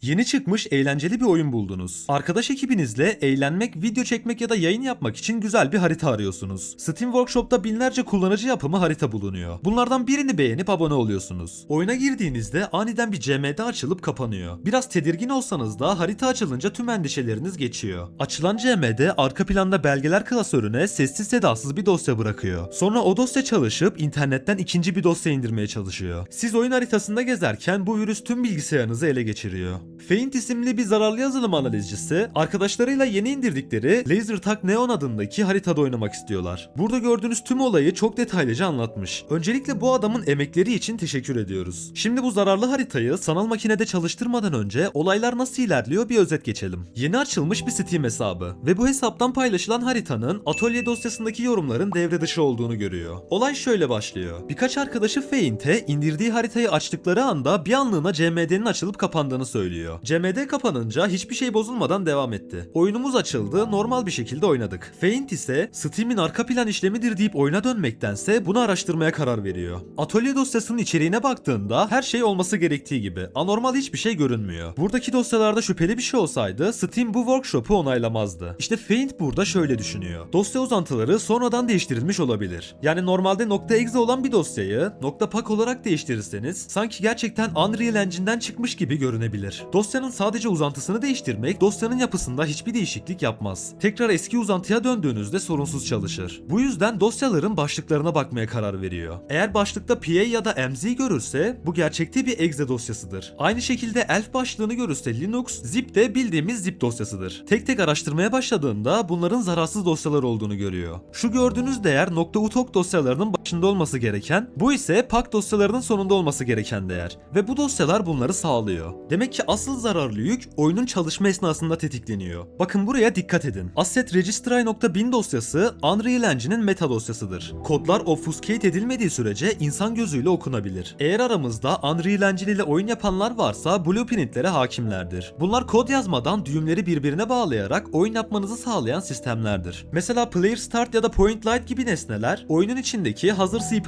Yeni çıkmış eğlenceli bir oyun buldunuz. Arkadaş ekibinizle eğlenmek, video çekmek ya da yayın yapmak için güzel bir harita arıyorsunuz. Steam Workshop'ta binlerce kullanıcı yapımı harita bulunuyor. Bunlardan birini beğenip abone oluyorsunuz. Oyuna girdiğinizde aniden bir CMD açılıp kapanıyor. Biraz tedirgin olsanız da harita açılınca tüm endişeleriniz geçiyor. Açılan CMD arka planda belgeler klasörüne sessiz sedasız bir dosya bırakıyor. Sonra o dosya çalışıp internetten ikinci bir dosya indirmeye çalışıyor. Siz oyun haritasında gezerken bu virüs tüm bilgisayarınızı ele geçiriyor. Feint isimli bir zararlı yazılım analizcisi arkadaşlarıyla yeni indirdikleri LaserTag Neon adındaki haritada oynamak istiyorlar. Burada gördüğünüz tüm olayı çok detaylıca anlatmış. Öncelikle bu adamın emekleri için teşekkür ediyoruz. Şimdi bu zararlı haritayı sanal makinede çalıştırmadan önce olaylar nasıl ilerliyor bir özet geçelim. Yeni açılmış bir Steam hesabı ve bu hesaptan paylaşılan haritanın atölye dosyasındaki yorumların devre dışı olduğunu görüyor. Olay şöyle başlıyor. Birkaç arkadaşı Feint'e indirdiği haritayı açtıkları anda bir anlığına CMD'nin açılıp kapandığını söylüyor. CMD kapanınca hiçbir şey bozulmadan devam etti. Oyunumuz açıldı, normal bir şekilde oynadık. Feint ise Steam'in arka plan işlemidir deyip oyuna dönmektense bunu araştırmaya karar veriyor. Atölye dosyasının içeriğine baktığında her şey olması gerektiği gibi. Anormal hiçbir şey görünmüyor. Buradaki dosyalarda şüpheli bir şey olsaydı Steam bu workshop'u onaylamazdı. İşte Feint burada şöyle düşünüyor. Dosya uzantıları sonradan değiştirilmiş olabilir. Yani normalde .exe olan bir dosyayı .pack olarak değiştirirseniz sanki gerçekten Unreal Engine'den çıkmış gibi görünebilir. Dosyanın sadece uzantısını değiştirmek dosyanın yapısında hiçbir değişiklik yapmaz. Tekrar eski uzantıya döndüğünüzde sorunsuz çalışır. Bu yüzden dosyaların başlıklarına bakmaya karar veriyor. Eğer başlıkta PA ya da MZ görürse bu gerçekte bir exe dosyasıdır. Aynı şekilde ELF başlığını görürse Linux, zip de bildiğimiz zip dosyasıdır. Tek tek araştırmaya başladığında bunların zararsız dosyalar olduğunu görüyor. Şu gördüğünüz değer .utok dosyalarının başında olması gereken, bu ise pack dosyalarının sonunda olması gereken değer. Ve bu dosyalar bunları sağlıyor. Demek ki asıl zararlı yük oyunun çalışma esnasında tetikleniyor. Bakın buraya dikkat edin. Asset registry.bin dosyası Unreal Engine'in meta dosyasıdır. Kodlar obfuscate edilmediği sürece insan gözüyle okunabilir. Eğer aramızda Unreal Engine ile oyun yapanlar varsa blueprintlere hakimlerdir. Bunlar kod yazmadan düğümleri birbirine bağlayarak oyun yapmanızı sağlayan sistemlerdir. Mesela Player Start ya da Point Light gibi nesneler oyunun içindeki hazır C++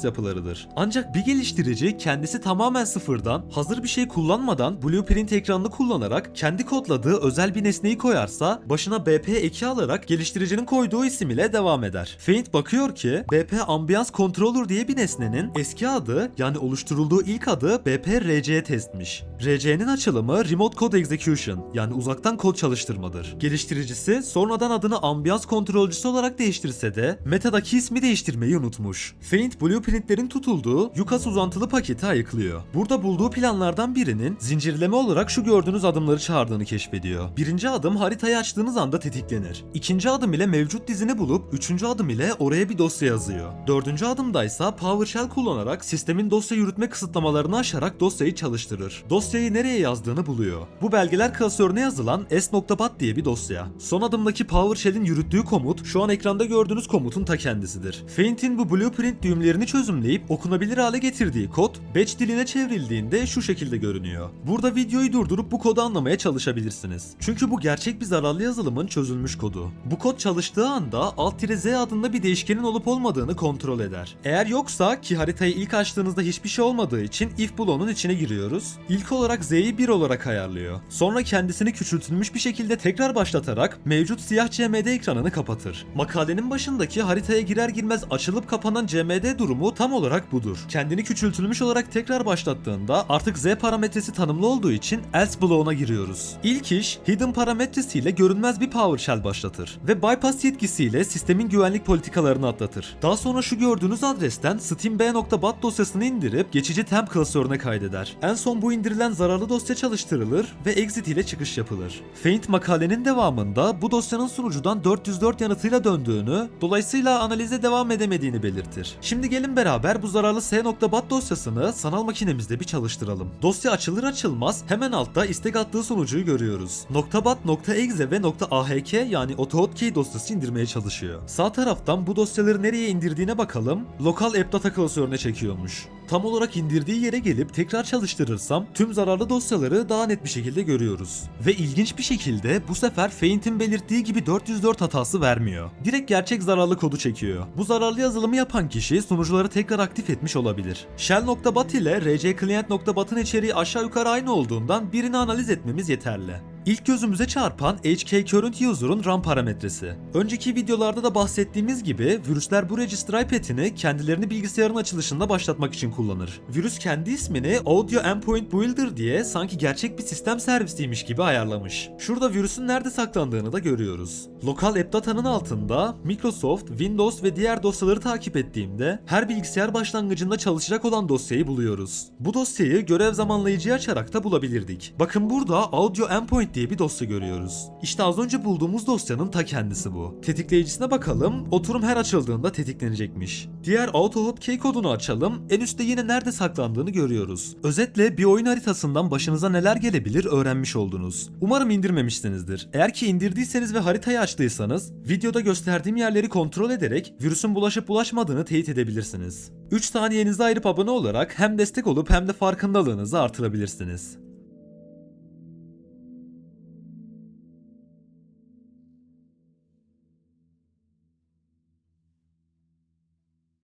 yapılarıdır. Ancak bir geliştirici kendisi tamamen sıfırdan hazır bir şey kullanmadan blueprint ekranını kullanarak kendi kodladığı özel bir nesneyi koyarsa başına BP eki alarak geliştiricinin koyduğu isim ile devam eder. Feint bakıyor ki BP Ambiance Controller diye bir nesnenin eski adı yani oluşturulduğu ilk adı BP RC testmiş. RC'nin açılımı Remote Code Execution yani uzaktan kod çalıştırmadır. Geliştiricisi sonradan adını Ambiance Kontrolcüsü olarak değiştirse de metadaki ismi değiştirmeyi unutmuş. Feint blueprintlerin tutulduğu Yukas uzantılı paketi ayıklıyor. Burada bulduğu planlardan birinin zincirleme olarak şu gördüğünüz adımları çağırdığını keşfediyor. Birinci adım haritayı açtığınız anda tetiklenir. İkinci adım ile mevcut dizini bulup üçüncü adım ile oraya bir dosya yazıyor. Dördüncü adımdaysa PowerShell kullanarak sistemin dosya yürütme kısıtlamalarını aşarak dosyayı çalıştırır. Dosyayı nereye yazdığını buluyor. Bu belgeler klasörüne yazılan s.bat diye bir dosya. Son adımdaki PowerShell'in yürüttüğü komut şu an ekranda gördüğünüz komutun ta kendisidir. Feint'in bu blueprint düğümlerini çözümleyip okunabilir hale getirdiği kod batch diline çevrildiğinde şu şekilde görünüyor. Burada videoyu durdurup bu kodu anlamaya çalışabilirsiniz. Çünkü bu gerçek bir zararlı yazılımın çözülmüş kodu. Bu kod çalıştığı anda Alt-Z adında bir değişkenin olup olmadığını kontrol eder. Eğer yoksa ki haritayı ilk açtığınızda hiçbir şey olmadığı için if bloğunun içine giriyoruz. İlk olarak Z'yi 1 olarak ayarlıyor. Sonra kendisini küçültülmüş bir şekilde tekrar başlatarak mevcut siyah CMD ekranını kapatır. Makalenin başındaki haritaya girer girmez açılıp kapanan CMD durumu tam olarak budur. Kendini küçültülmüş olarak tekrar başlattığında artık Z parametresi tanımlı olduğu için else bloğuna giriyoruz. İlk iş hidden parametresiyle görünmez bir PowerShell başlatır ve bypass yetkisiyle sistemin güvenlik politikalarını atlatır. Daha sonra şu gördüğünüz adresten steamb.bat dosyasını indirip geçici temp klasörüne kaydeder. En son bu indirilen zararlı dosya çalıştırılır ve exit ile çıkış yapılır. Feint makalenin devamında bu dosyanın sunucudan 404 yanıtıyla döndüğünü, dolayısıyla analize devam edemediğini belirtir. Şimdi gelin beraber bu zararlı s.bat dosyasını sanal makinemizde bir çalıştıralım. Dosya açılır açılmaz hemen altta istek attığı sonucuyu görüyoruz. .bat, .exe ve .ahk yani AutoHotkey dosyası indirmeye çalışıyor. Sağ taraftan bu dosyaları nereye indirdiğine bakalım. Lokal AppData klasörüne çekiyormuş. Tam olarak indirdiği yere gelip tekrar çalıştırırsam tüm zararlı dosyaları daha net bir şekilde görüyoruz. Ve ilginç bir şekilde bu sefer Feint'in belirttiği gibi 404 hatası vermiyor. Direkt gerçek zararlı kodu çekiyor. Bu zararlı yazılımı yapan kişi sunucuları tekrar aktif etmiş olabilir. Shell.bat ile rcclient.bat'ın içeriği aşağı yukarı aynı olduğundan birini analiz etmemiz yeterli. İlk gözümüze çarpan HKCurrent User'un RAM parametresi. Önceki videolarda da bahsettiğimiz gibi virüsler bu registry pet'ini kendilerini bilgisayarın açılışında başlatmak için kullanır. Virüs kendi ismini Audio Endpoint Builder diye sanki gerçek bir sistem servisiymiş gibi ayarlamış. Şurada virüsün nerede saklandığını da görüyoruz. Lokal AppData'nın altında Microsoft, Windows ve diğer dosyaları takip ettiğimde her bilgisayar başlangıcında çalışacak olan dosyayı buluyoruz. Bu dosyayı görev zamanlayıcıyı açarak da bulabilirdik. Bakın burada Audio Endpoint diye bir dosya görüyoruz. İşte az önce bulduğumuz dosyanın ta kendisi bu. Tetikleyicisine bakalım. Oturum her açıldığında tetiklenecekmiş. Diğer AutoHotkey kodunu açalım. En üstte yine nerede saklandığını görüyoruz. Özetle bir oyun haritasından başınıza neler gelebilir öğrenmiş oldunuz. Umarım indirmemişsinizdir. Eğer ki indirdiyseniz ve haritayı açtıysanız videoda gösterdiğim yerleri kontrol ederek virüsün bulaşıp bulaşmadığını teyit edebilirsiniz. 3 saniyenizi ayırıp abone olarak hem destek olup hem de farkındalığınızı artırabilirsiniz.